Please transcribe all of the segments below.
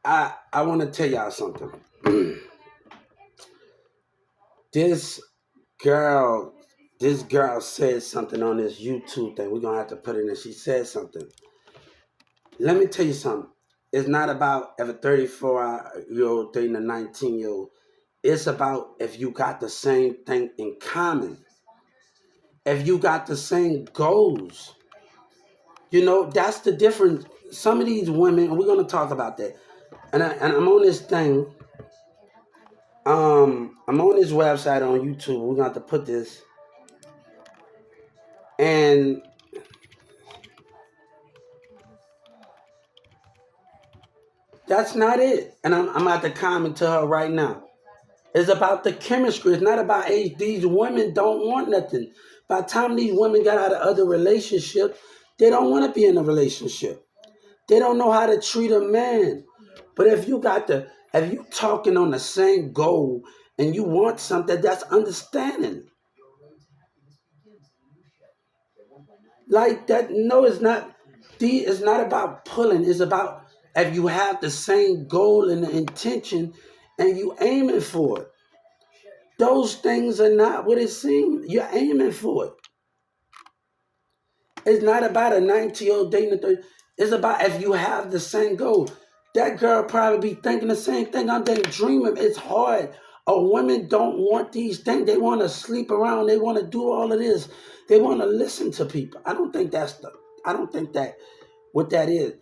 I want to tell y'all something. this girl, this girl said something on this YouTube thing. We're gonna have to put it in. She said something. Let me tell you something. It's not about if a 34-year-old dating a 19-year-old. It's about if you got the same thing in common. If you got the same goals. That's the difference. Some of these women, and we're gonna talk about that. And I'm on this thing. I'm on this website on YouTube. We're gonna have to put this. And that's not it. And I'm about to comment to her right now. It's about the chemistry. It's not about age. These women don't want nothing. By the time these women got out of other relationships, they don't want to be in a relationship. They don't know how to treat a man. But if you talking on the same goal and you want something, that's understanding. Like that, no, it's not. It's not about pulling. It's about if you have the same goal and the intention, and you aiming for it. Those things are not what it seems. You're aiming for it. It's not about a 19-year-old dating a 30. It's about if you have the same goal. That girl probably be thinking the same thing. I'm then dreaming. It's hard. Women don't want these things. They want to sleep around. They want to do all of this. They want to listen to people. I don't think that what that is.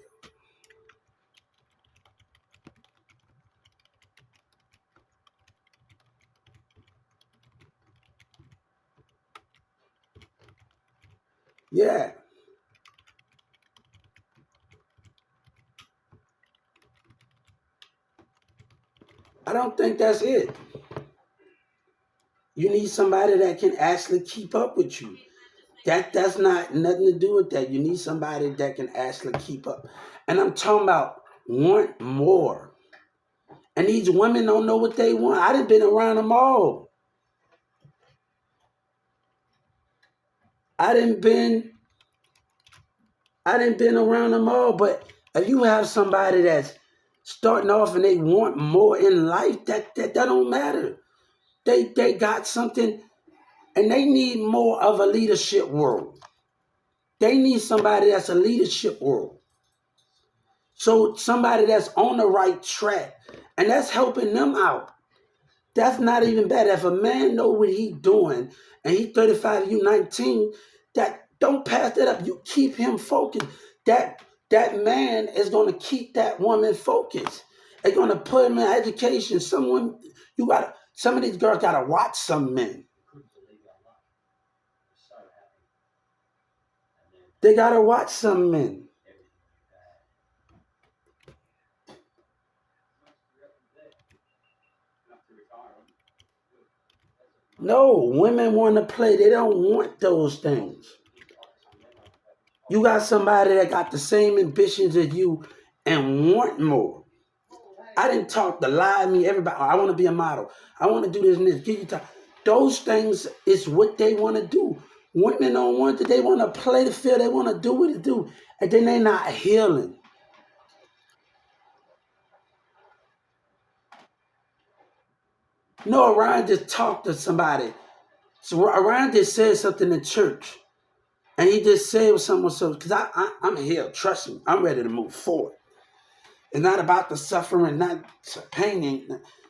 Yeah. I don't think that's it. You need somebody that can actually keep up with you. That's not nothing to do with that. You need somebody that can actually keep up. And I'm talking about want more. And these women don't know what they want. I done been around them all. I done been I done been around them all. But if you have somebody that's starting off and they want more in life, that don't matter. They got something and they need more of a leadership role. They need somebody that's a leadership role. So somebody that's on the right track and that's helping them out. That's not even bad. If a man know what he doing and he 35, you 19, that don't pass that up. You keep him focused. That that man is gonna keep that woman focused. They're gonna put him in education. Some of these girls gotta watch some men. They gotta watch some men. No, women want to play. They don't want those things. You got somebody that got the same ambitions as you and want more. I didn't talk to lie to me. Everybody, I want to be a model. I want to do this and this. Get you time. Those things is what they want to do. Women don't want it. They want to play the field. They want to do what they do. And then they're not healing. No, Orion just talked to somebody. So Orion just said something in church. And he just said something so because I'm healed. Trust me. I'm ready to move forward. It's not about the suffering, not pain.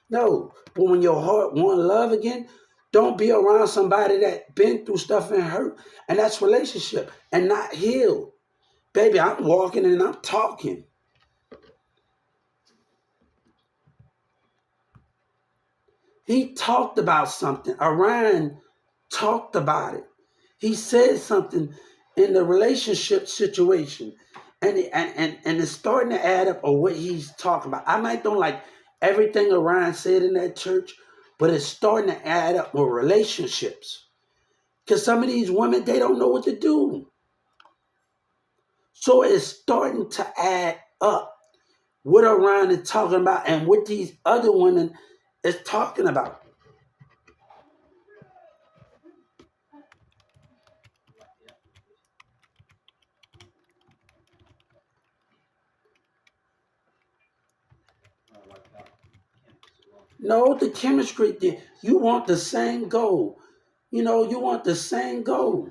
No, but when your heart want love again, don't be around somebody that been through stuff and hurt, and that's relationship and not healed. Baby, I'm walking and I'm talking. He talked about something. Orion talked about it. He said something in the relationship situation, and it's starting to add up of what he's talking about. I might don't like everything Orion said in that church, but it's starting to add up with relationships. Because some of these women, they don't know what to do. So it's starting to add up what Orion is talking about and what these other women is talking about. No, the chemistry. You want the same goal. You want the same goal.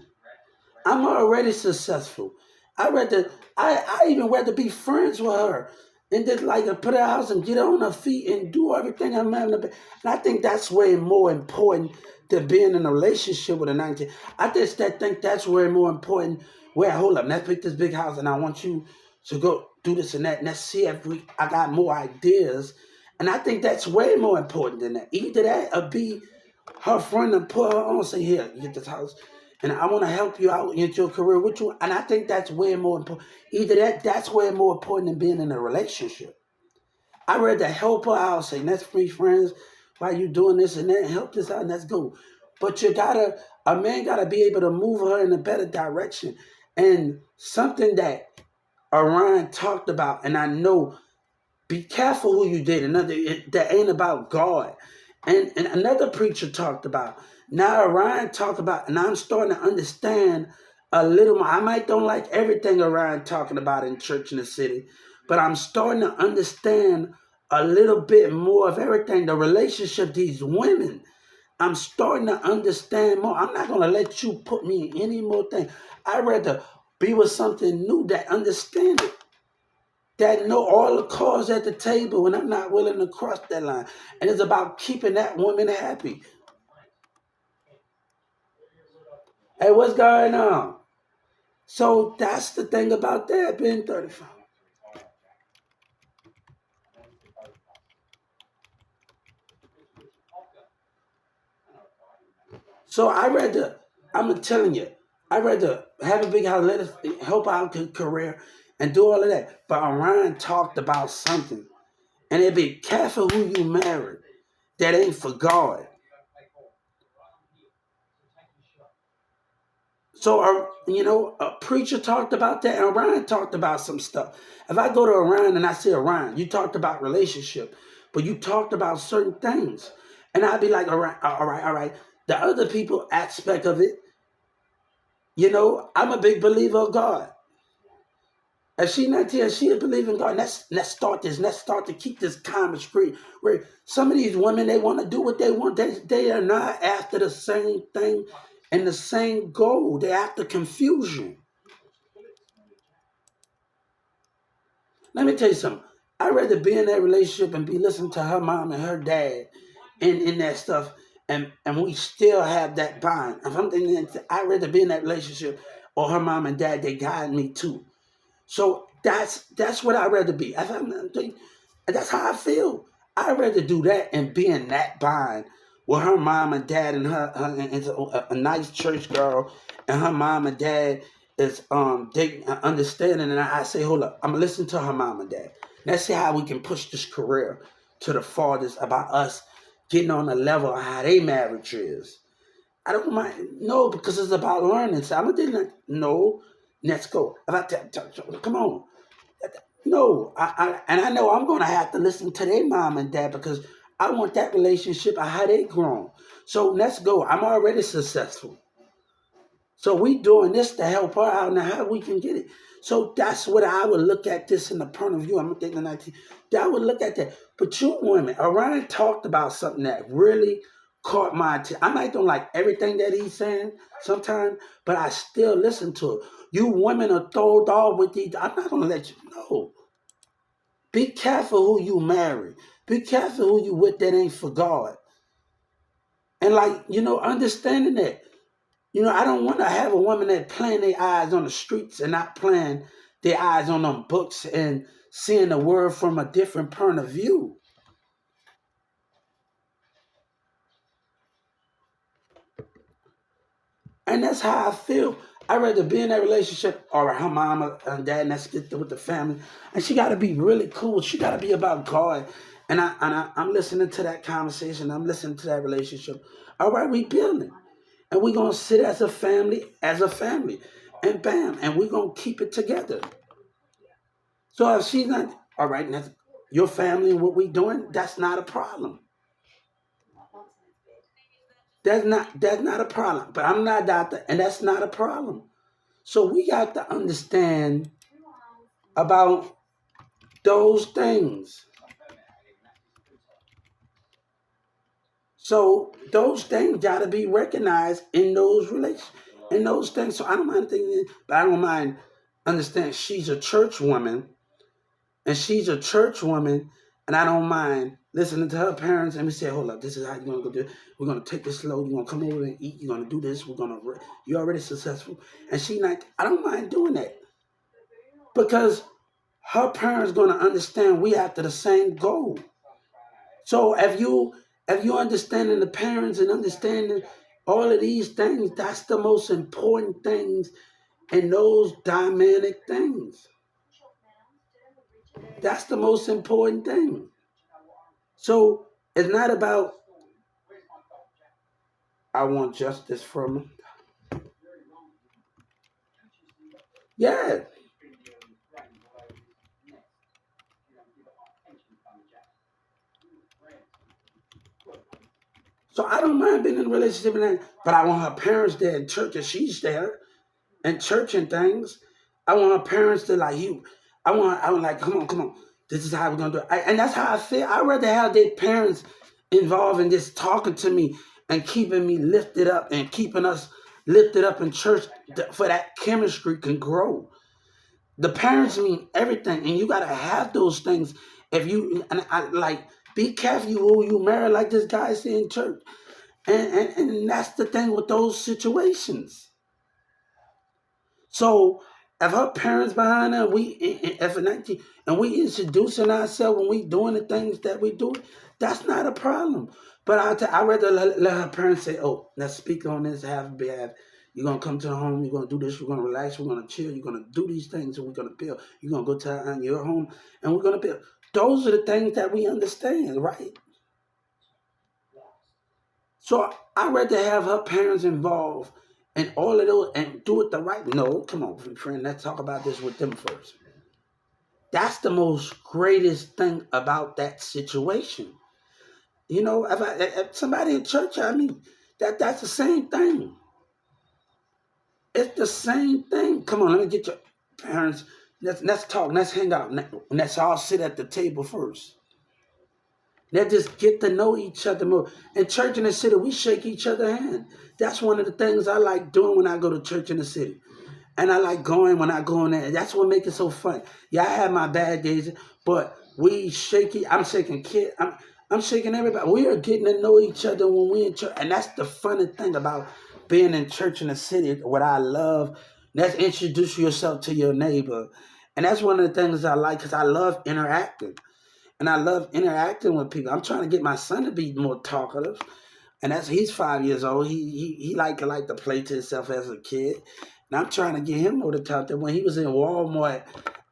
I'm already successful. I rather I even rather be friends with her and just like put her house and get her on her feet and do everything I'm having to be. And I think that's way more important than being in a relationship with a 19. I just think that's way more important. Where hold up, let's pick this big house and I want you to go do this and that. And let's see if I got more ideas. And I think that's way more important than that. Either that or be her friend and put her on, say, here, get this house. And I want to help you out in your career with you. And I think that's way more important. Either that's way more important than being in a relationship. I rather help her out, say, let's be friends while you doing this and that, help this out, and let's go. But a man gotta be able to move her in a better direction. And something that Orion talked about, and I know, be careful who you date. That ain't about God. And another preacher talked about. Now Orion talked about, and I'm starting to understand a little more. I might don't like everything Orion talking about in church in the city, but I'm starting to understand a little bit more of everything. The relationship, these women. I'm starting to understand more. I'm not gonna let you put me in any more things. I'd rather be with something new that understand it, that know all the cards at the table, and I'm not willing to cross that line. And it's about keeping that woman happy. Hey, what's going on? So that's the thing about that being 35. So I'm telling you, I rather have a big house, let us help out her career and do all of that. But Orion talked about something, and it be careful who you marry. That ain't for God. So, a preacher talked about that, and Orion talked about some stuff. If I go to Orion and I say, Orion, you talked about relationship, but you talked about certain things. And I'd be like, all right, all right, all right. The other people aspect of it, I'm a big believer of God. If she not here, she a believer in God. Let's start this. Let's start to keep this common street. Where some of these women, they want to do what they want. They are not after the same thing and the same goal. They're after confusion. Let me tell you something. I'd rather be in that relationship and be listening to her mom and her dad in that stuff, and we still have that bond. If I'm thinking that, I'd rather be in that relationship or her mom and dad, they guide me too. So that's what I'd rather be. And that's how I feel. I'd rather do that and be in that bond with her mom and dad and and a nice church girl, and her mom and dad is they understanding, and I say, hold up, I'm gonna listen to her mom and dad. Let's see how we can push this career to the farthest about us getting on the level of how they marriage is. I don't mind. No, because it's about learning. So I'm gonna no. Let's go. Come on. No, and I know I'm gonna have to listen to their mom and dad because I want that relationship of how they grown. So let's go. I'm already successful. So we doing this to help her out now how we can get it. So that's what I would look at this in the point of view. I'm thinking that I would look at that. But you women, Orion talked about something that really caught my attention. I might don't like everything that he's saying sometimes, but I still listen to it. You women are throwed off with these. I'm not gonna let you know. Be careful who you marry. Be careful who you with that ain't for God. And understanding that. I don't want to have a woman that playing their eyes on the streets and not playing their eyes on them books and seeing the world from a different point of view. And that's how I feel. I'd rather be in that relationship or her mama and dad, and let's get with the family. And she got to be really cool. She got to be about God. I'm listening to that conversation. I'm listening to that relationship. All right, we building. And we're going to sit as a family. And bam, and we're going to keep it together. So if she's not, all right, that's your family and what we doing, that's not a problem. That's not a problem. But I'm not a doctor, and that's not a problem. So we got to understand about those things. So those things gotta be recognized in those relations, in those things. So I don't mind thinking, but I don't mind understand she's a church woman, and she's a church woman, and I don't mind listening to her parents and we say, hold up, this is how you're gonna go do it. We're gonna take this slow, you're gonna come over and eat, you're gonna do this, you're already successful. And she like, I don't mind doing that. Because her parents gonna understand we after the same goal. So if you understanding the parents and understanding all of these things, that's the most important things in those dynamic things. That's the most important thing. So it's not about I want justice from him. Yeah. So I don't mind being in a relationship and that, but I want her parents there in church and she's there in church and things. I want her parents to like you. I want like, come on. This is how we're gonna do it. And that's how I feel. I'd rather have their parents involved in just talking to me and keeping me lifted up and keeping us lifted up in church for that chemistry can grow. The parents mean everything, and you gotta have those things. If you and I like, be careful who you marry, like this guy said in church, and that's the thing with those situations. So if her parents behind her, if 19, and we introducing ourselves when we doing the things that we do, that's not a problem. But I rather let her parents say, "Oh, let's speak on this. Have you're gonna come to the home. You're gonna do this. We're gonna relax. We're gonna chill. You're gonna do these things, and we're gonna build. You're gonna go to your home, and we're gonna build." Those are the things that we understand, right? So I'd rather have her parents involved in all of those and do it the right. No, come on, friend. Let's talk about this with them first. That's the most greatest thing about that situation. You know, if somebody in church, I mean, that's the same thing. It's the same thing. Come on, let me get your parents. Let's talk. Let's hang out. Let's all sit at the table first. Let's just get to know each other more. In church in the city, we shake each other's hand. That's one of the things I like doing when I go to church in the city. And I like going when I go in there. That's what makes it so fun. Yeah, I have my bad days, but we shake it. I'm shaking kid. I'm shaking everybody. We are getting to know each other when we in church. And that's the funny thing about being in church in the city. What I love, that's introduce yourself to your neighbor. And that's one of the things I like because I love interacting. And I love interacting with people. I'm trying to get my son to be more talkative. And that's he's 5 years old. He like to play to himself as a kid. And I'm trying to get him more to talk. That when he was in Walmart,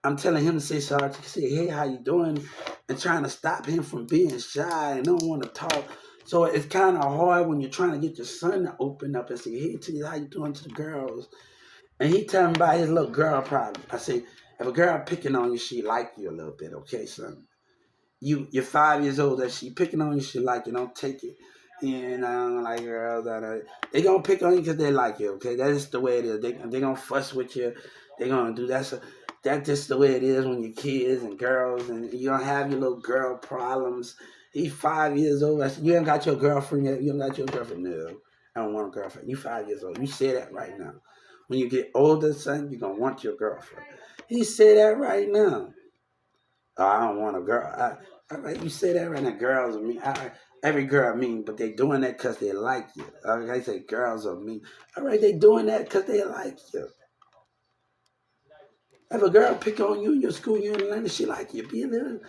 I'm telling him to say sorry, to say, hey, how you doing? And trying to stop him from being shy and don't want to talk. So it's kind of hard when you're trying to get your son to open up and say, hey, T, how you doing to the girls? And he tell me about his little girl problem. I say, if a girl picking on you, she like you a little bit, okay, son? You're 5 years old that she picking on you, she like you, don't take it. And I don't like girls they gonna pick on you because they like you, okay? That's the way it is. They gonna fuss with you. They gonna do that's just the way it is when you're kids and girls and you don't have your little girl problems. He's 5 years old. I said, you ain't got your girlfriend yet. You ain't got your girlfriend. No, I don't want a girlfriend. You 5 years old. You say that right now. When you get older, son, you're gonna want your girlfriend. He said that right now. Oh, I don't want a girl. All right, you say that right now. Girls are mean. Every girl mean, but they doing that because they like you. I say girls are mean. All right, they doing that because they like you. If a girl pick on you in your school, you in Atlanta, she like you. Be a little,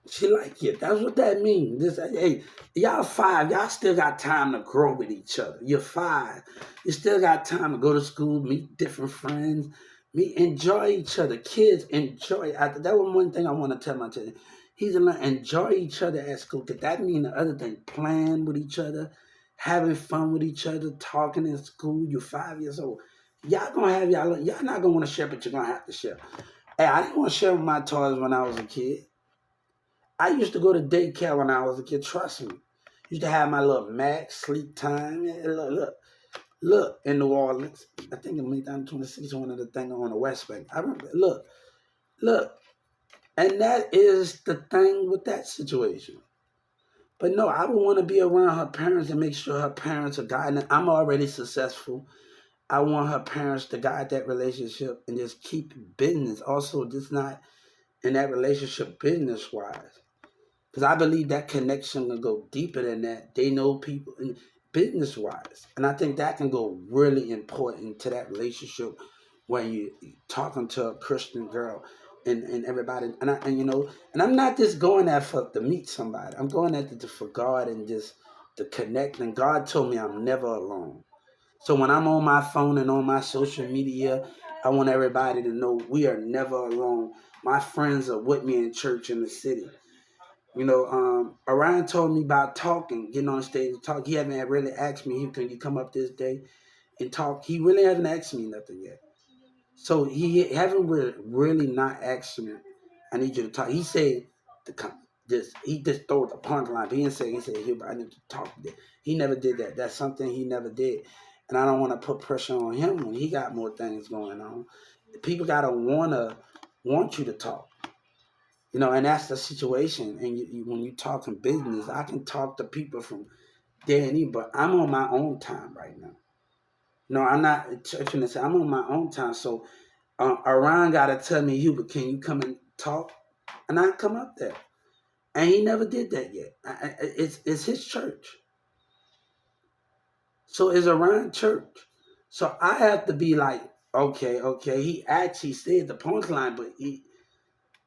she like you. That's what that means. Hey, y'all 5. Y'all still got time to grow with each other. You're 5. You still got time to go to school, meet different friends, enjoy each other. Kids enjoy. That was one thing I want to tell my children. He's gonna enjoy each other at school. Cause that mean the other thing, playing with each other, having fun with each other, talking in school. You're 5 years old. Y'all gonna have y'all not gonna want to share, but you're gonna have to share. Hey, I didn't want to share my toys when I was a kid. I used to go to daycare when I was a kid. Trust me. Used to have my little Max sleep time. Yeah, look, in New Orleans. I think in Midtown 26, one of the things on the West Bank. I remember. Look, and that is the thing with that situation. But no, I would want to be around her parents and make sure her parents are guiding. I'm already successful. I want her parents to guide that relationship and just keep business. Also, just not in that relationship business wise. Because I believe that connection will go deeper than that. They know people business wise. And I think that can go really important to that relationship when you talking to a Christian girl and everybody and you know, and I'm not just going there for to meet somebody. I'm going there for God and just to connect. And God told me I'm never alone. So when I'm on my phone and on my social media, I want everybody to know we are never alone. My friends are with me in church in the city. You know, Orion told me about talking, getting on stage and talk. He haven't really asked me, can you come up this day and talk? He really hasn't asked me nothing yet. So he haven't really not asked me, I need you to talk. He said to come. He just throw the punchline. But he said, here, I need to talk today. He never did that. That's something he never did. And I don't want to put pressure on him when he got more things going on. People gotta want you to talk. You know, and that's the situation. And when you talking business, I can talk to people from there and here, but I'm on my own time right now. No, I'm not churching this. I'm on my own time. So Iran got to tell me, Hubert, can you come and talk? And I come up there. And he never did that yet. It's his church. So it's Iran church. So I have to be like, okay. He actually said the punchline, but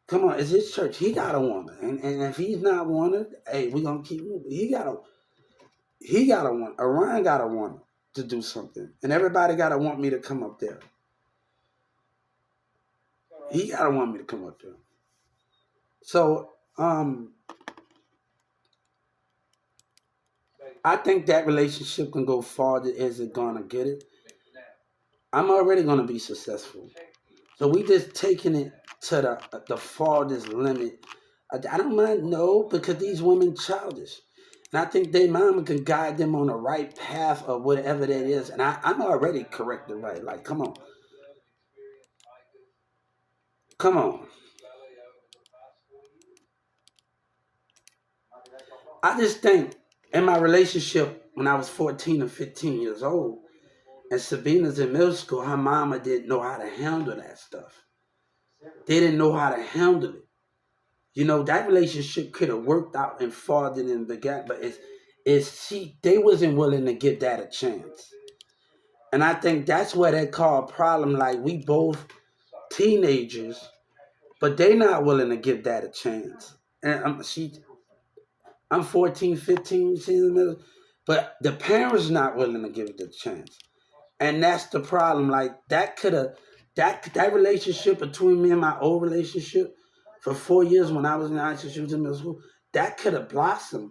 come on, it's his church. He got to want it. And if he's not wanted, hey, we're going to keep moving. He got to want, Iran got to want to do something. And everybody got to want me to come up there. He got to want me to come up there. So, I think that relationship can go farther as it gonna get it. I'm already gonna be successful. So we just taking it to the farthest limit. I don't mind no because these women childish. And I think their mama can guide them on the right path or whatever that is. And I'm already corrected right. Like, come on. Come on. I just think in my relationship when I was 14 or 15 years old, and Sabina's in middle school, her mama didn't know how to handle that stuff. They didn't know how to handle it. You know, that relationship could have worked out and farther than the gap, but they wasn't willing to give that a chance. And I think that's where they call a problem. Like we both teenagers, but they not willing to give that a chance. And I'm 14, 15, she's in the middle, but the parents not willing to give it a chance. And that's the problem. Like that could have that relationship between me and my old relationship for 4 years when I was in high school, she was in middle school, that could have blossomed.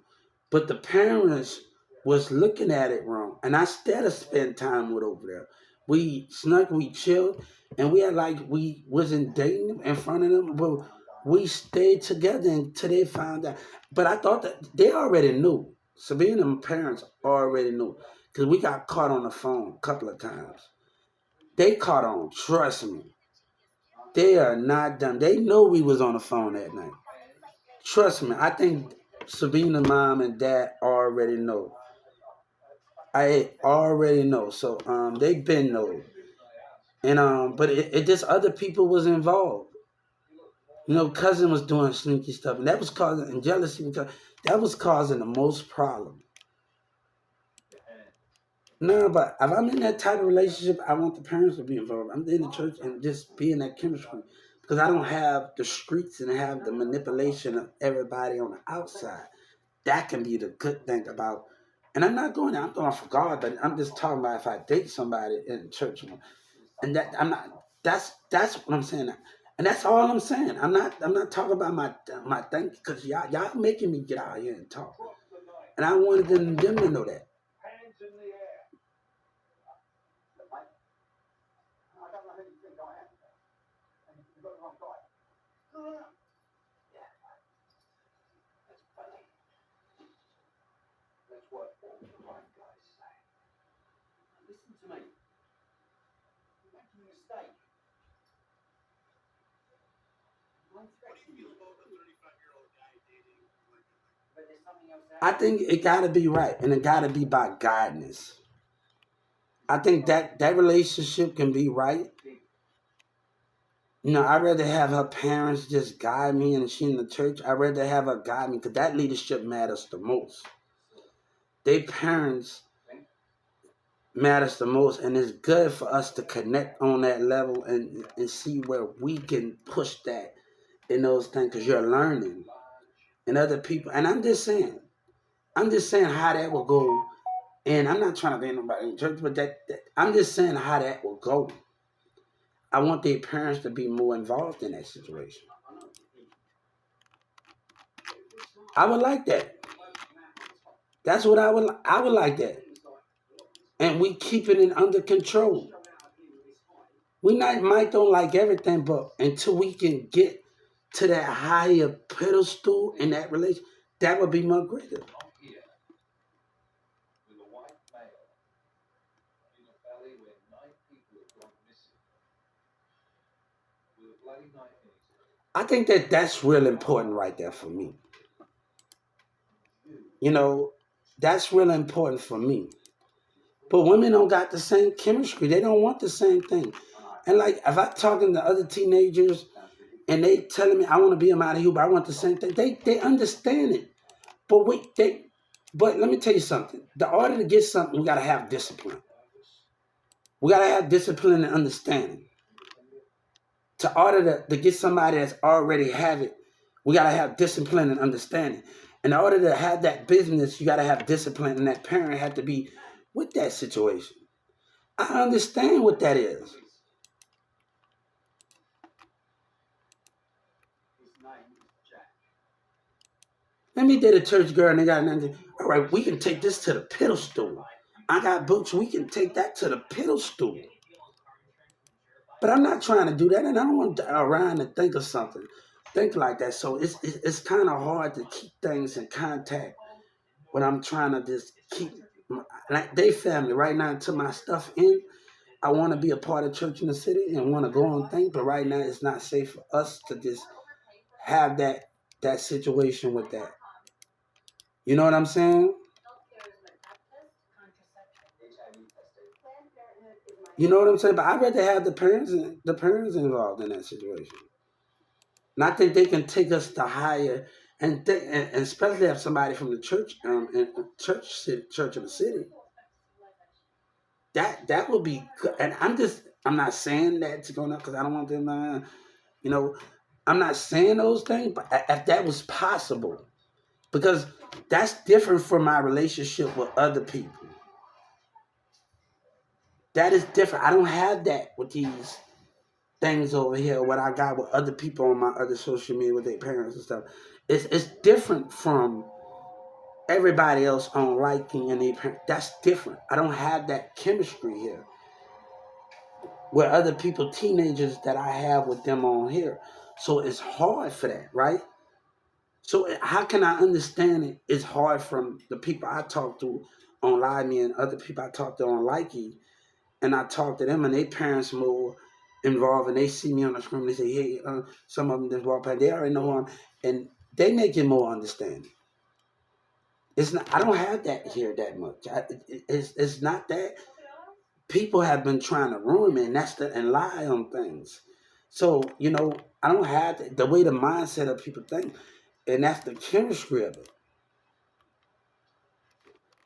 But the parents was looking at it wrong. And I still spent time with over there. We snuck, we chilled, and we had like we wasn't dating in front of them, but we stayed together until they found out. But I thought that they already knew. Sabina and my parents already knew because we got caught on the phone a couple of times. They caught on. Trust me. They are not dumb. They know we was on the phone that night. Trust me. I think Sabina's mom and dad already know. I already know. So they been know. And but it just other people was involved. You know, cousin was doing sneaky stuff, and that was causing and jealousy because that was causing the most problem. No, but if I'm in that type of relationship, I want the parents to be involved. I'm in the church and just be in that chemistry because I don't have the streets and have the manipulation of everybody on the outside. That can be the good thing about. And I'm not going there. I'm going for God, but I'm just talking about if I date somebody in church, and that I'm not. That's what I'm saying, and that's all I'm saying. I'm not talking about my thing because y'all making me get out here and talk, and I wanted them to know that. Listen to me. Making a mistake. I'm threatening you. I think it got to be right, and it got to be by guidance. I think that relationship can be right. I'd rather have her parents just guide me and she in the church. I'd rather have her guide me because that leadership matters the most. Their parents matters the most, and it's good for us to connect on that level and see where we can push that in those things because you're learning and other people. And I'm just saying how that will go. And I'm not trying to be nobody in church, but that I'm just saying how that will go. I want their parents to be more involved in that situation. I would like that. That's what I would like that. And we keeping it under control. We might don't like everything, but until we can get to that higher pedestal in that relation, that would be much greater. I think that's real important right there for me. You know, that's real important for me. But women don't got the same chemistry. They don't want the same thing. And like if I talking to other teenagers and they telling me I want to be a model, but I want the same thing, they understand it. But but let me tell you something. The order to get something, we gotta have discipline. We gotta have discipline and understanding. To order to get somebody that's already have it, we gotta have discipline and understanding. In order to have that business, you gotta have discipline, and that parent had to be with that situation. I understand what that is. Let me date a church girl and they got nothing. All right, we can take this to the pedestal. I got books, we can take that to the pedestal. But I'm not trying to do that, and I don't want to around and think of something, think like that. So it's kind of hard to keep things in contact when I'm trying to just keep like they family right now until my stuff in. I want to be a part of church in the city and want to go on things, but right now it's not safe for us to just have that situation with that. You know what I'm saying? You know what I'm saying? But I'd rather have the parents involved in that situation. And I think they can take us to higher, and especially if somebody from the church, church of the city, that would be good. And I'm not saying that to go up because I don't want them, you know, I'm not saying those things, but if that was possible, because that's different from my relationship with other people. That is different. I don't have that with these things over here. What I got with other people on my other social media with their parents and stuff. It's different from everybody else on liking and that's different. I don't have that chemistry here with other people, teenagers that I have with them on here. So it's hard for that, right? So how can I understand it? It's hard from the people I talk to on Live Me and other people I talk to on Likey, and I talk to them and their parents more involved and they see me on the screen. They say, hey, some of them just walk past. They already know who I'm, and they make it more understanding. It's not. I don't have that here that much. It's not that people have been trying to ruin me, and and lie on things. So I don't have the way the mindset of people think, and that's the chemistry of it.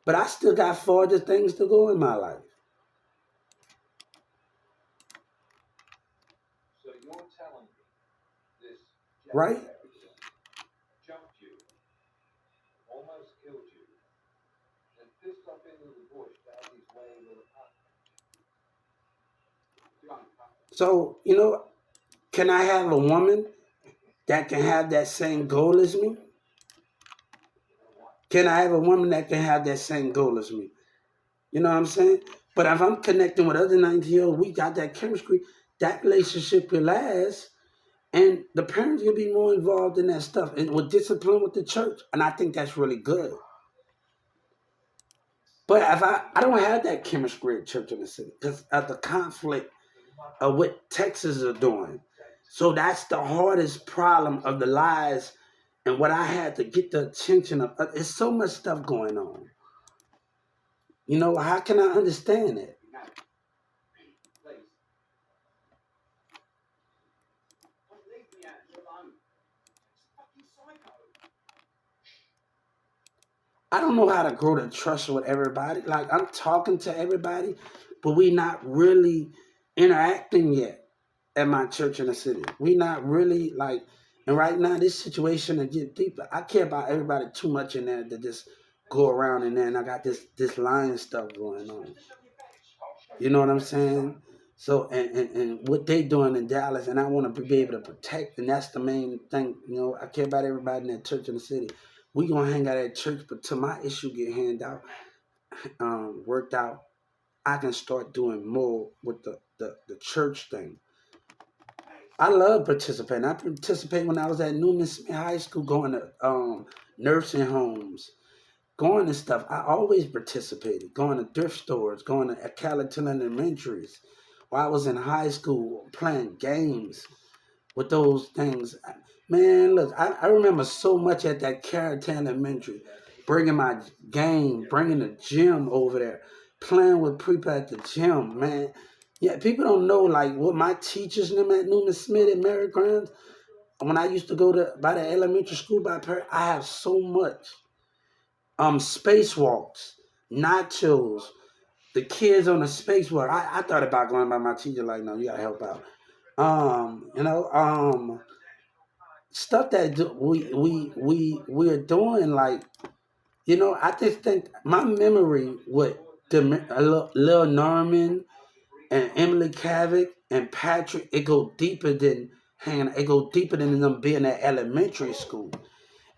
But I still got farther things to go in my life, right? So can I have a woman that can have that same goal as me? Can I have a woman that can have that same goal as me? You know what I'm saying? But if I'm connecting with other 90-year-olds, we got that chemistry, that relationship will last, and the parents will be more involved in that stuff and with discipline with the church. And I think that's really good. But if I don't have that chemistry at church in the city because of the conflict of what Texas are doing. So that's the hardest problem of the lies And what I had to get the attention of, it's so much stuff going on. You know, how can I understand it? I don't know how to grow the trust with everybody. Like I'm talking to everybody, but we not really interacting yet at my church in the city. We not really like, and right now this situation to get deeper. I care about everybody too much in there to just go around in there, and I got this lying stuff going on. You know what I'm saying? So and what they doing in Dallas, and I want to be able to protect, and that's the main thing. You know, I care about everybody in that church in the city. We gonna hang out at church, but till my issue get handed out, worked out, I can start doing more with the church thing. I love participating. I participated when I was at Newman Smith High School, going to nursing homes, going to stuff. I always participated, going to thrift stores, going to Calaton Elementaries. While I was in high school, playing games with those things. Man, look, I remember so much at that Carrollton Elementary, bringing my game, bringing the gym over there, playing with people at the gym, man. Yeah, people don't know like what my teachers and them at Newman Smith and Mary Grant. When I used to go to by the elementary school by Perry, I have so much spacewalks, nachos, the kids on the spacewalk. I thought about going by my teacher like, no, you gotta help out. You know, stuff that we're doing like, you know, I just think my memory with the Lil Norman and Emily Cavick and Patrick, it go deeper than hanging. It go deeper than them being at elementary school.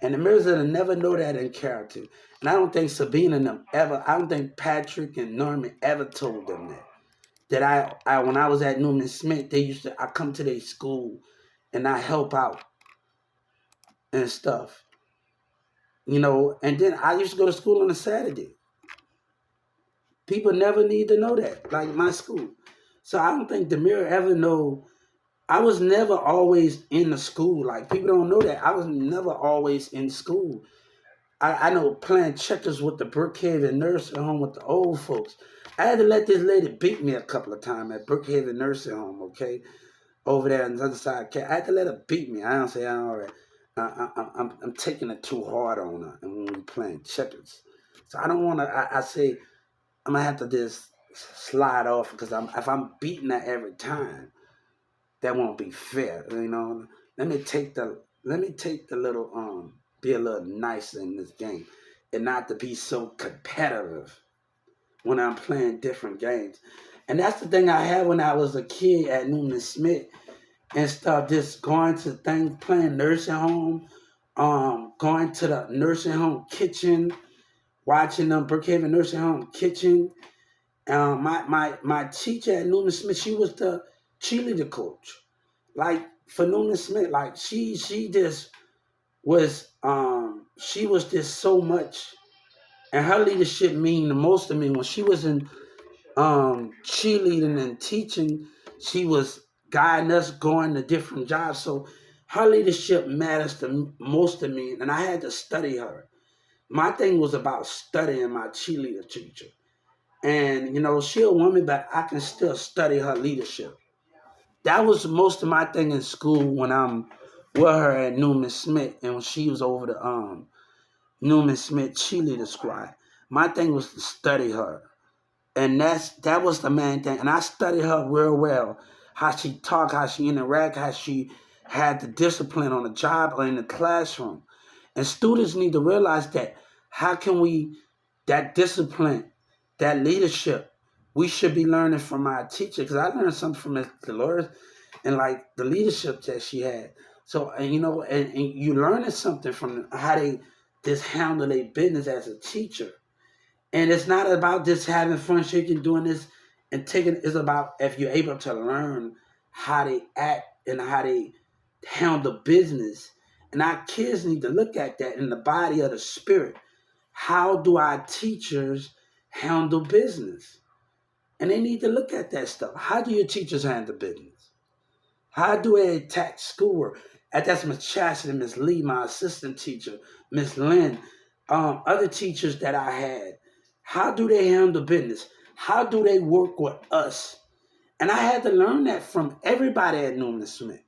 And the Mirrors will never know that in character. And I don't think Sabina and them ever. I don't think Patrick and Norman ever told them that. That I when I was at Newman Smith, they used to I come to their school and I help out and stuff. You know, and then I used to go to school on a Saturday. People never need to know that, like my school. So I don't think the Mirror ever know. I was never always in the school. Like people don't know that. I was never always in school. I know playing checkers with the Brookhaven nursing home with the old folks. I had to let this lady beat me a couple of times at Brookhaven nursing home, okay? Over there on the other side. I had to let her beat me. I don't say, all right. I'm taking it too hard on her and when we playing checkers. So I don't want to, I say, I'm going to have to just slide off because if I'm beating her every time, that won't be fair, you know. Let me take the little be a little nicer in this game and not to be so competitive when I'm playing different games. And that's the thing I had when I was a kid at Newman Smith and stuff, just going to things, playing nursing home, going to the nursing home kitchen, watching them Brookhaven nursing home kitchen. My teacher at Newman Smith, she was the cheerleader coach. Like for Newman Smith, like she just was she was just so much, and her leadership mean the most to me. When she was in cheerleading and teaching, she was guiding us going to different jobs. So her leadership matters the most to me, and I had to study her. My thing was about studying my cheerleader teacher, and you know she a woman, but I can still study her leadership. That was most of my thing in school when I'm with her at Newman Smith and when she was over the Newman Smith cheerleader squad. My thing was to study her. And that was the main thing. And I studied her real well. How she talk, how she interact, how she had the discipline on the job or in the classroom. And students need to realize that how can we that discipline, that leadership, we should be learning from our teacher. Because I learned something from Miss Dolores and like the leadership that she had. So and you know, and you learning something from how they just handle their business as a teacher. And it's not about just having fun shaking, doing this and taking it's about if you're able to learn how they act and how they handle business. And our kids need to look at that in the body of the spirit. How do our teachers handle business? And they need to look at that stuff. How do your teachers handle business? How do they attack schoolwork? That's Miss Chastity, Miss Lee, my assistant teacher, Miss Lynn, other teachers that I had. How do they handle business? How do they work with us? And I had to learn that from everybody at Newman Smith.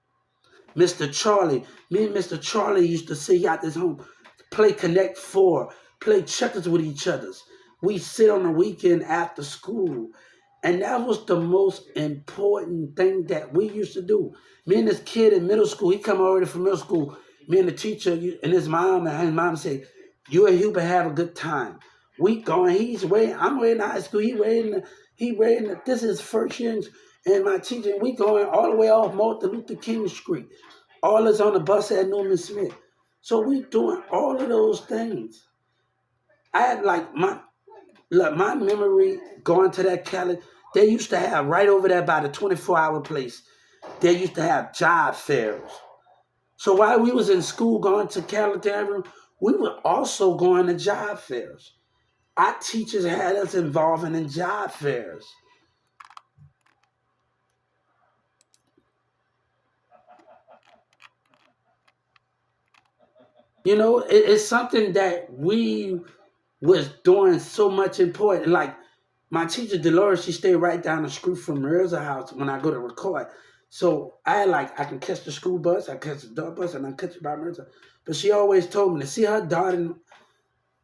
Mr. Charlie, me and Mr. Charlie used to sit out this home, play Connect Four, play checkers with each other's. We sit on the weekend after school. And that was the most important thing that we used to do. Me and this kid in middle school, he come already from middle school. Me and the teacher and his mom say, "You and Hubert have a good time." We going, he's waiting, I'm waiting high school, he waiting, this is first year, and my teacher, we going all the way off Martin Luther King Street. All is on the bus at Newman Smith. So we doing all of those things. I had like my memory going to that Cali. They used to have right over there by the 24-hour place. They used to have job fairs. So while we was in school going to Cali, we were also going to job fairs. Our teachers had us involving in job fairs. You know, it's something that we was doing so much important. Like my teacher Dolores, she stayed right down the street from Maril's house when I go to record. So I can catch the school bus, I catch the dog bus, and I catch it by Maril's. But she always told me to see her daughter.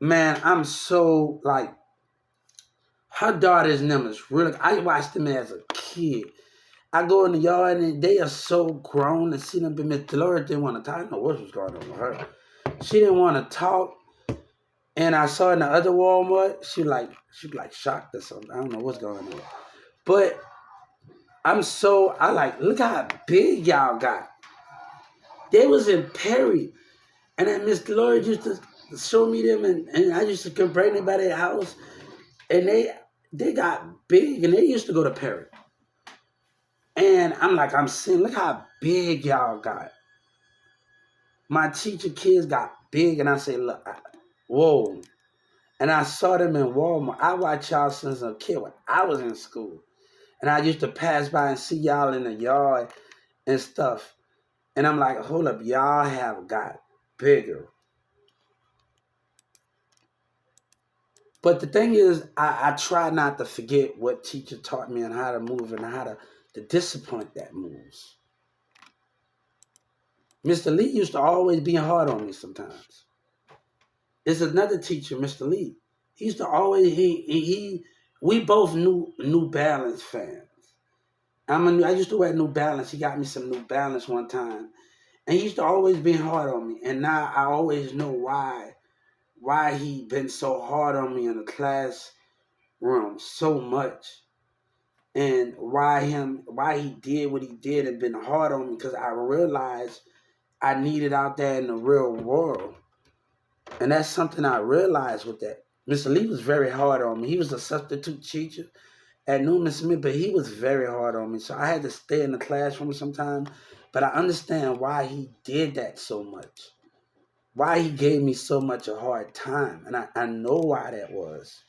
Man, I'm so like her daughter's numbers. Really, I watched them as a kid. I go in the yard and they are so grown and see them. But Miss Dolores didn't want to talk. I don't know what was going on with her. She didn't want to talk. And I saw in the other Walmart, she like shocked or something. I don't know what's going on. But I like look how big y'all got. They was in Perry. And then Miss Dolores used to show me them and I used to come bring them by their house. And they got big and they used to go to Perry. And I'm seeing, look how big y'all got. My teacher kids got big and I say, look, whoa. And I saw them in Walmart. I watched y'all since a kid when I was in school. And I used to pass by and see y'all in the yard and stuff. And I'm like, hold up, y'all have got bigger. But the thing is, I try not to forget what teacher taught me and how to move and how the discipline that moves. Mr. Lee used to always be hard on me sometimes. There's another teacher, Mr. Lee. He used to always we both New Balance fans. I used to wear New Balance. He got me some New Balance one time. And he used to always be hard on me. And now I always know why he been so hard on me in the classroom so much. And why he did what he did and been hard on me because I realized I needed out there in the real world. And that's something I realized with that. Mr. Lee was very hard on me. He was a substitute teacher at Newman Smith, but he was very hard on me. So I had to stay in the classroom sometimes. But I understand why he did that so much. Why he gave me so much a hard time. And I know why that was.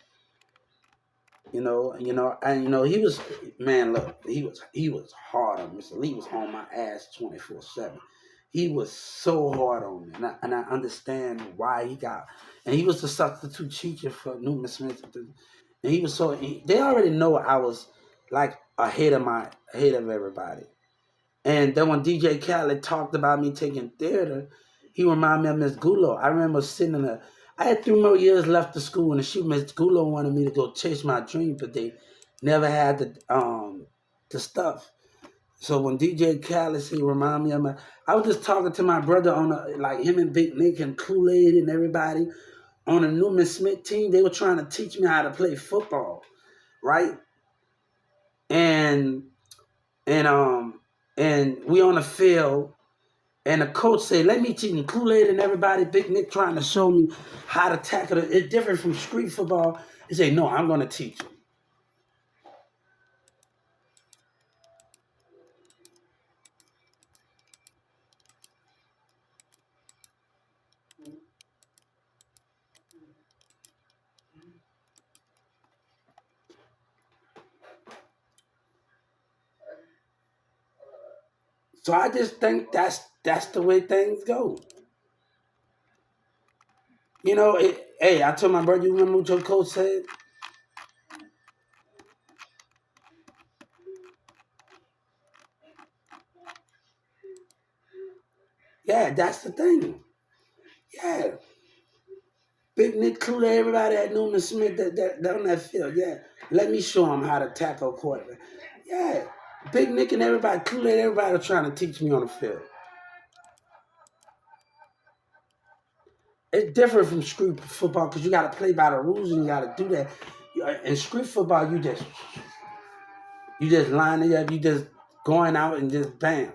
And he was, man, look, he was hard on me. Mr. Lee was on my ass 24/7. He was so hard on me, and I understand why he got. And he was the substitute teacher for Newman Smith, and he was they already know I was like ahead of everybody. And then when DJ Khaled talked about me taking theater, he reminded me of Miss Gulo. I remember sitting in a. I had 3 more years left of school, and she Miss Gulo wanted me to go chase my dream, but they never had the stuff. So when DJ Khaled he reminded me of I was just talking to my brother on like him and Big Nick and Kool Aid and everybody on a Newman Smith team. They were trying to teach me how to play football, right? And and and we on the field. And the coach said, let me teach you Kool-Aid and everybody, Big Nick trying to show me how to tackle it. It's different from street football. He said, no, I'm going to teach you. So I just think that's the way things go. Hey, I told my brother, you remember what your coach said? Yeah, that's the thing. Yeah. Big Nick clued everybody at Newman Smith that on that field. Yeah. Let me show him how to tackle a quarterback. Yeah. Big Nick and everybody clued everybody trying to teach me on the field. It's different from street football because you got to play by the rules and you got to do that. In street football, you just line it up. You just going out and just bam.